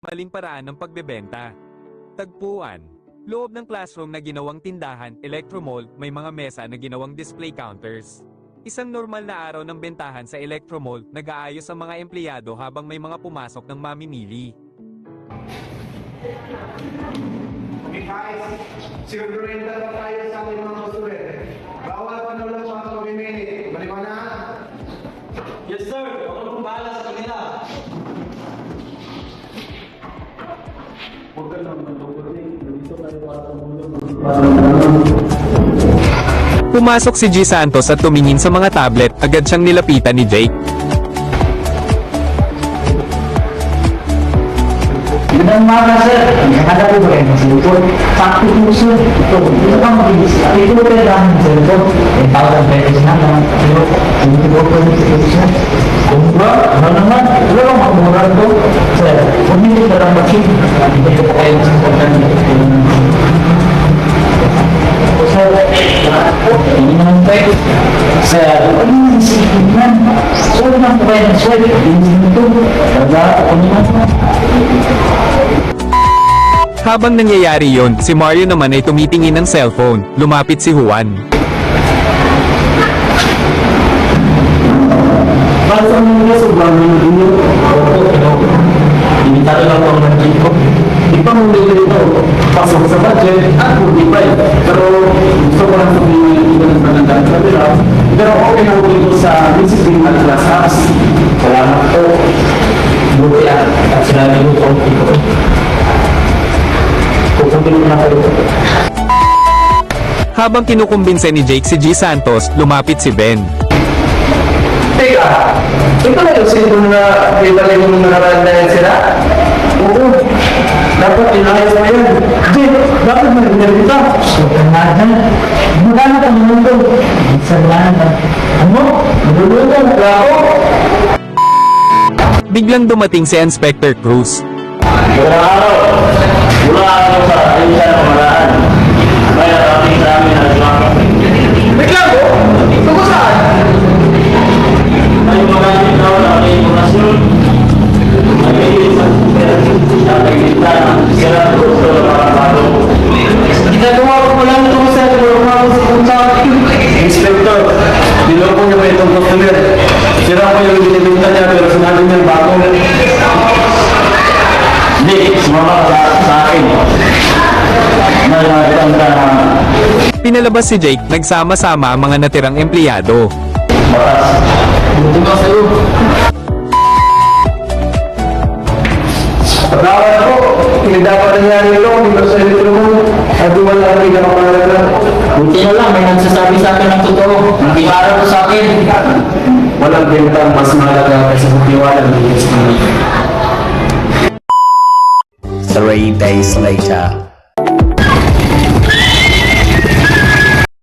maling paraan ng pagbebenta. Tagpuan. Loob ng classroom na ginawang tindahan, Electromall, may mga mesa na ginawang display counters. Isang normal na araw ng bentahan sa Electromall, nag-aayos ang mga empleyado habang may mga pumasok ng mamimili. Okay guys, sigurado na tayo sa ating mga kusulit. Bawal pa na lang mga pamimili. Maliwanag? Yes sir, ako na pong bahala sa kanila. Huwag ka lang mag-ulit. Nandito kayo para tumulong. Pumasok si G. Santos at tumingin sa mga tablet, agad siyang nilapitan ni Jake. Magandang umaga, sir. Nakakada po ba kayo ng cellphone? Sakto po, sir. Ito pang mabilis. Ito po pwede lang ng cellphone. 10,000 pesos na lang. Pero, kung ito po pwede sa pesos. Kung ba, ano naman? Wala bang magmura ito? Sir, kung hindi ko lang bakit. Hindi ko po kayo sa cellphone. Sir, hindi naman tayo. Sir, ano yung isipin na? Sir, naman po kayo ng sir. Hindi ito. Ako naman po. Habang nangyayari yon, si Mario naman ay tumitingin ng cellphone. Lumapit si Juan. Para sa mga sobrang hindi limitado lang ang budget ko. Di pa mo ito pasok sa budget at 45. Pero gusto ko lang sabihin ito ng magandang kabila. Pero okay na dito sa discipline at classes. Salamat po. Buti at sinabi mo po ito. Kukumpin na kayo. Habang kinukumbinse ni Jake si G. Santos, lumapit si Ben. Teka, ito na yung cellphone na pinalay mo nung nakaraan na yan sila? Oo. Dapat inayos mo yan. Jake, dapat marinig kita. So, kanada. Magana ka naman ito. Salada. Ano? Nalulutan ka ako? Biglang dumating si Inspector Cruz. Magandang araw. Mula ako sa ayusan ng pamalaan. May narating sa amin na limang. Wait lang po! Tungkol saan? May magamit daw na ang impormasyon. Ay isang na nagkita ng sila gusto na makapalo. Ginagawa ko lang ito sa kumakaw sa kumpara. Inspector, niloko niyo ba itong customer? Sira ko yung binibinta niya pero sinabi niya bago. Hindi, sumama ka sa akin. Nalagatan ka na Pinalabas si Jake, nagsama-sama ang mga natirang empleyado. batas. Buti ka sa'yo. Pagkawan ako, hindi dapat nangyari ito, hindi ba sa elektro mo? Sabi wala kami na mapangalaga. Buti na lang, may nagsasabi sa akin ng totoo. Nakiparang ko sa akin. Walang bentang mas mahalaga kaysa sa tiwala ng Diyos. 3 days later.